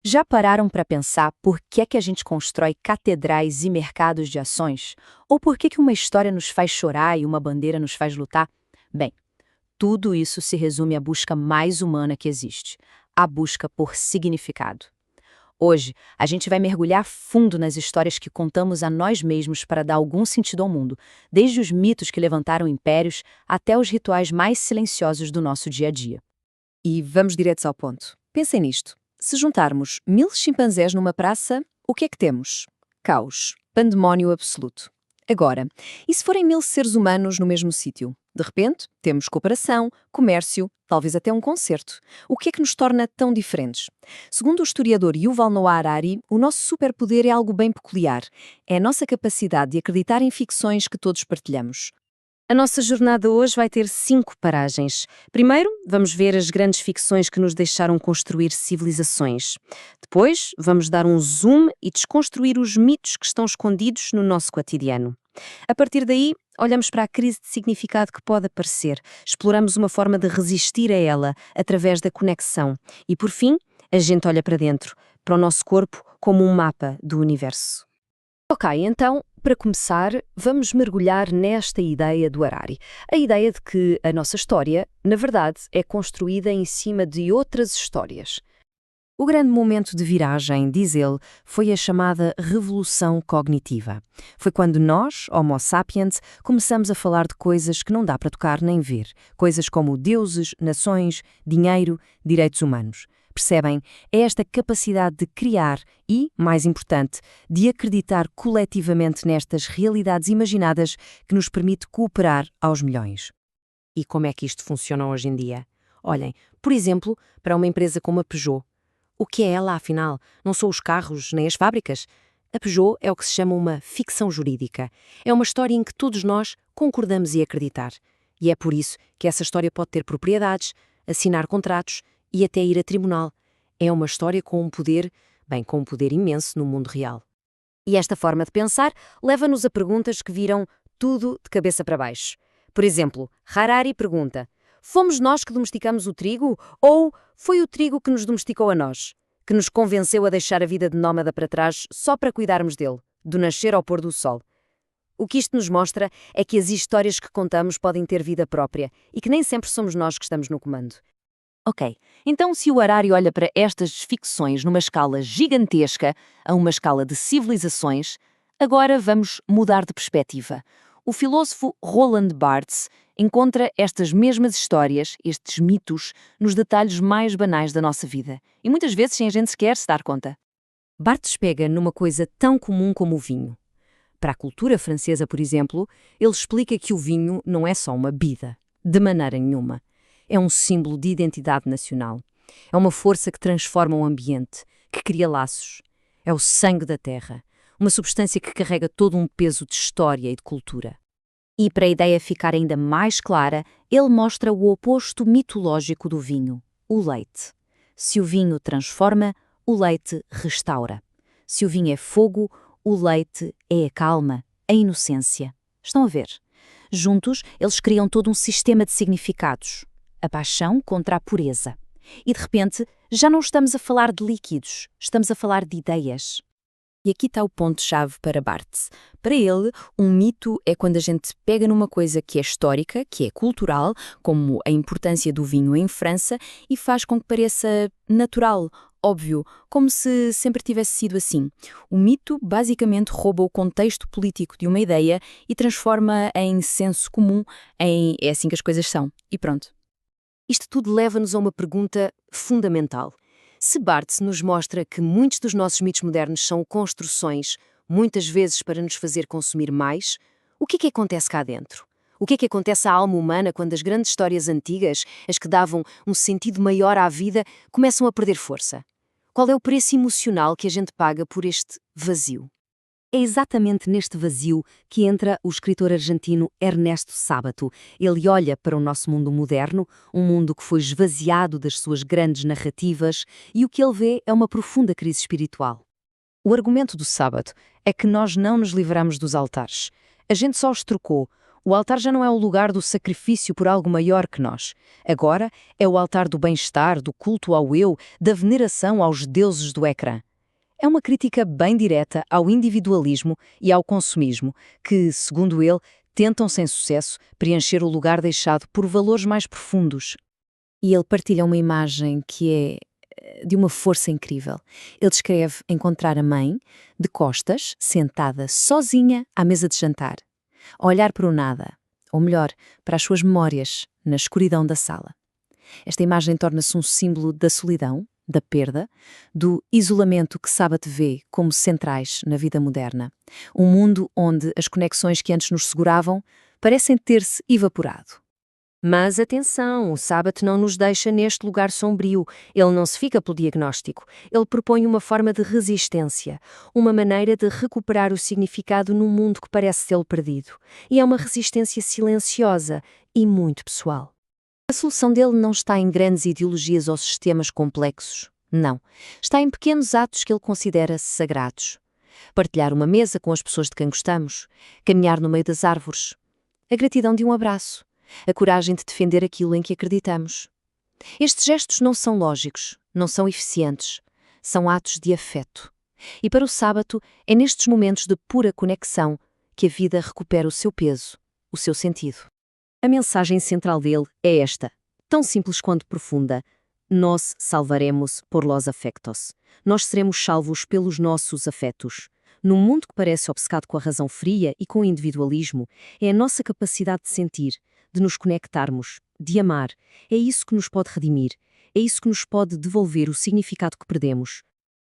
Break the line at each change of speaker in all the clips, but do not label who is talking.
Já pararam para pensar por que é que a gente constrói catedrais e mercados de ações? Ou por que uma história nos faz chorar e uma bandeira nos faz lutar? Bem, tudo isso se resume à busca mais humana que existe, a busca por significado. Hoje, a gente vai mergulhar fundo nas histórias que contamos a nós mesmos para dar algum sentido ao mundo, desde os mitos que levantaram impérios até os rituais mais silenciosos do nosso dia a dia.
E vamos diretos ao ponto. Pensem nisto. Se juntarmos 1000 chimpanzés numa praça, o que é que temos? Caos. Pandemónio absoluto. Agora, e se forem 1000 seres humanos no mesmo sítio? De repente, temos cooperação, comércio, talvez até um concerto. O que é que nos torna tão diferentes? Segundo o historiador Yuval Noah Harari, o nosso superpoder é algo bem peculiar. É a nossa capacidade de acreditar em ficções que todos partilhamos.
A nossa jornada hoje vai ter 5 paragens. Primeiro, vamos ver as grandes ficções que nos deixaram construir civilizações. Depois, vamos dar um zoom e desconstruir os mitos que estão escondidos no nosso cotidiano. A partir daí, olhamos para a crise de significado que pode aparecer, exploramos uma forma de resistir a ela através da conexão e, por fim, a gente olha para dentro, para o nosso corpo, como um mapa do universo.
Ok, então, para começar, vamos mergulhar nesta ideia do Harari. A ideia de que a nossa história, na verdade, é construída em cima de outras histórias.
O grande momento de viragem, diz ele, foi a chamada revolução cognitiva. Foi quando nós, Homo sapiens, começamos a falar de coisas que não dá para tocar nem ver. Coisas como deuses, nações, dinheiro, direitos humanos. Percebem? É esta capacidade de criar e, mais importante, de acreditar coletivamente nestas realidades imaginadas que nos permite cooperar aos milhões.
E como é que isto funciona hoje em dia? Olhem, por exemplo, para uma empresa como a Peugeot. O que é ela, afinal? Não são os carros nem as fábricas? A Peugeot é o que se chama uma ficção jurídica. É uma história em que todos nós concordamos e acreditar. E é por isso que essa história pode ter propriedades, assinar contratos e até ir a tribunal. É uma história com um poder, com um poder imenso no mundo real. E esta forma de pensar leva-nos a perguntas que viram tudo de cabeça para baixo. Por exemplo, Harari pergunta: fomos nós que domesticamos o trigo ou foi o trigo que nos domesticou a nós? Que nos convenceu a deixar a vida de nómada para trás só para cuidarmos dele, do nascer ao pôr do sol? O que isto nos mostra é que as histórias que contamos podem ter vida própria e que nem sempre somos nós que estamos no comando.
Ok, então se o Harari olha para estas ficções numa escala gigantesca, a uma escala de civilizações, agora vamos mudar de perspectiva. O filósofo Roland Barthes encontra estas mesmas histórias, estes mitos, nos detalhes mais banais da nossa vida, e muitas vezes sem a gente sequer se dar conta. Barthes pega numa coisa tão comum como o vinho. Para a cultura francesa, por exemplo, ele explica que o vinho não é só uma bebida, de maneira nenhuma. É um símbolo de identidade nacional. É uma força que transforma o ambiente, que cria laços. É o sangue da terra, uma substância que carrega todo um peso de história e de cultura. E para a ideia ficar ainda mais clara, ele mostra o oposto mitológico do vinho, o leite. Se o vinho transforma, o leite restaura. Se o vinho é fogo, o leite é a calma, a inocência. Estão a ver? Juntos, eles criam todo um sistema de significados. A paixão contra a pureza. E de repente, já não estamos a falar de líquidos, estamos a falar de ideias.
E aqui está o ponto-chave para Barthes. Para ele, um mito é quando a gente pega numa coisa que é histórica, que é cultural, como a importância do vinho em França, e faz com que pareça natural, óbvio, como se sempre tivesse sido assim. O mito basicamente rouba o contexto político de uma ideia e transforma em senso comum, em é assim que as coisas são. E pronto.
Isto tudo leva-nos a uma pergunta fundamental. Se Barthes nos mostra que muitos dos nossos mitos modernos são construções, muitas vezes para nos fazer consumir mais, o que é que acontece cá dentro? O que é que acontece à alma humana quando as grandes histórias antigas, as que davam um sentido maior à vida, começam a perder força? Qual é o preço emocional que a gente paga por este vazio?
É exatamente neste vazio que entra o escritor argentino Ernesto Sábato. Ele olha para o nosso mundo moderno, um mundo que foi esvaziado das suas grandes narrativas, e o que ele vê é uma profunda crise espiritual. O argumento do Sábato é que nós não nos livramos dos altares. A gente só os trocou.
O altar já não é o lugar do sacrifício por algo maior que nós. Agora é o altar do bem-estar, do culto ao eu, da veneração aos deuses do ecrã. É uma crítica bem direta ao individualismo e ao consumismo, que, segundo ele, tentam sem sucesso preencher o lugar deixado por valores mais profundos. E ele partilha uma imagem que é de uma força incrível. Ele descreve encontrar a mãe, de costas, sentada sozinha à mesa de jantar, a olhar para o nada, ou melhor, para as suas memórias, na escuridão da sala. Esta imagem torna-se um símbolo da solidão, da perda, do isolamento que Sabbath vê como centrais na vida moderna. Um mundo onde as conexões que antes nos seguravam parecem ter-se evaporado.
Mas atenção, o Sabbath não nos deixa neste lugar sombrio. Ele não se fica pelo diagnóstico. Ele propõe uma forma de resistência, uma maneira de recuperar o significado num mundo que parece tê-lo perdido. E é uma resistência silenciosa e muito pessoal.
A solução dele não está em grandes ideologias ou sistemas complexos. Não. Está em pequenos atos que ele considera sagrados. Partilhar uma mesa com as pessoas de quem gostamos, caminhar no meio das árvores, a gratidão de um abraço, a coragem de defender aquilo em que acreditamos. Estes gestos não são lógicos, não são eficientes, são atos de afeto. E para o sábado, é nestes momentos de pura conexão que a vida recupera o seu peso, o seu sentido.
A mensagem central dele é esta, tão simples quanto profunda. Nós salvaremos por los afectos. Nós seremos salvos pelos nossos afetos. Num mundo que parece obcecado com a razão fria e com o individualismo, é a nossa capacidade de sentir, de nos conectarmos, de amar. É isso que nos pode redimir. É isso que nos pode devolver o significado que perdemos.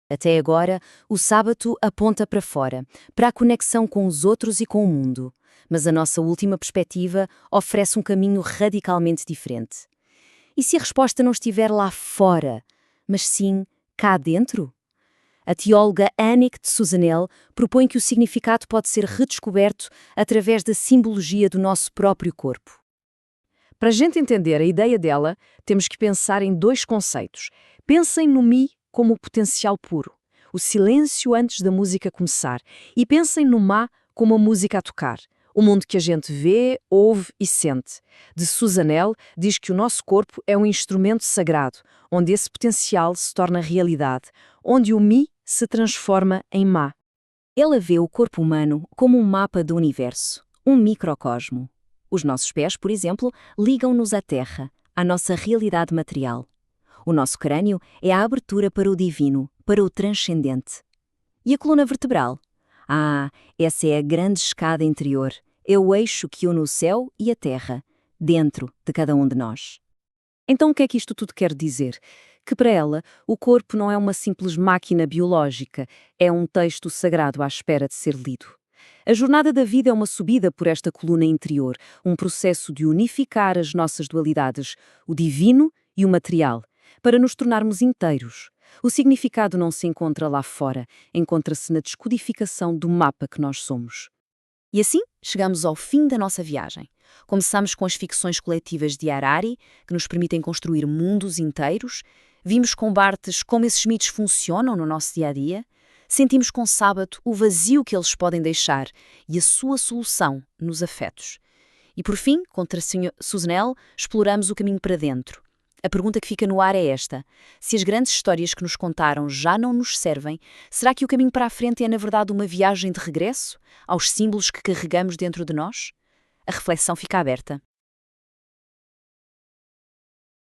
Até agora, o sábado aponta para fora, para a conexão com os outros e com o mundo. Mas a nossa última perspectiva oferece um caminho radicalmente diferente. E se a resposta não estiver lá fora, mas sim cá dentro? A teóloga Annick de Susanel propõe que o significado pode ser redescoberto através da simbologia do nosso próprio corpo.
Para a gente entender a ideia dela, temos que pensar em dois conceitos. Pensem no Mi como o potencial puro, o silêncio antes da música começar, e pensem no Ma como a música a tocar, o mundo que a gente vê, ouve e sente. De Susanel diz que o nosso corpo é um instrumento sagrado, onde esse potencial se torna realidade, onde o Mi se transforma em Ma.
Ela vê o corpo humano como um mapa do universo, um microcosmo. Os nossos pés, por exemplo, ligam-nos à Terra, à nossa realidade material. O nosso crânio é a abertura para o divino, para o transcendente. E a coluna vertebral? Essa é a grande escada interior. É o eixo que une o céu e a terra, dentro de cada um de nós.
Então o que é que isto tudo quer dizer? Que para ela, o corpo não é uma simples máquina biológica, é um texto sagrado à espera de ser lido. A jornada da vida é uma subida por esta coluna interior, um processo de unificar as nossas dualidades, o divino e o material, para nos tornarmos inteiros. O significado não se encontra lá fora, encontra-se na descodificação do mapa que nós somos.
E assim, chegamos ao fim da nossa viagem. Começamos com as ficções coletivas de Harari, que nos permitem construir mundos inteiros. Vimos com Barthes como esses mitos funcionam no nosso dia-a-dia. Sentimos com Sábato o vazio que eles podem deixar e a sua solução nos afetos. E por fim, contra Susanel, exploramos o caminho para dentro. A pergunta que fica no ar é esta: se as grandes histórias que nos contaram já não nos servem, será que o caminho para a frente é, na verdade, uma viagem de regresso aos símbolos que carregamos dentro de nós? A reflexão fica aberta.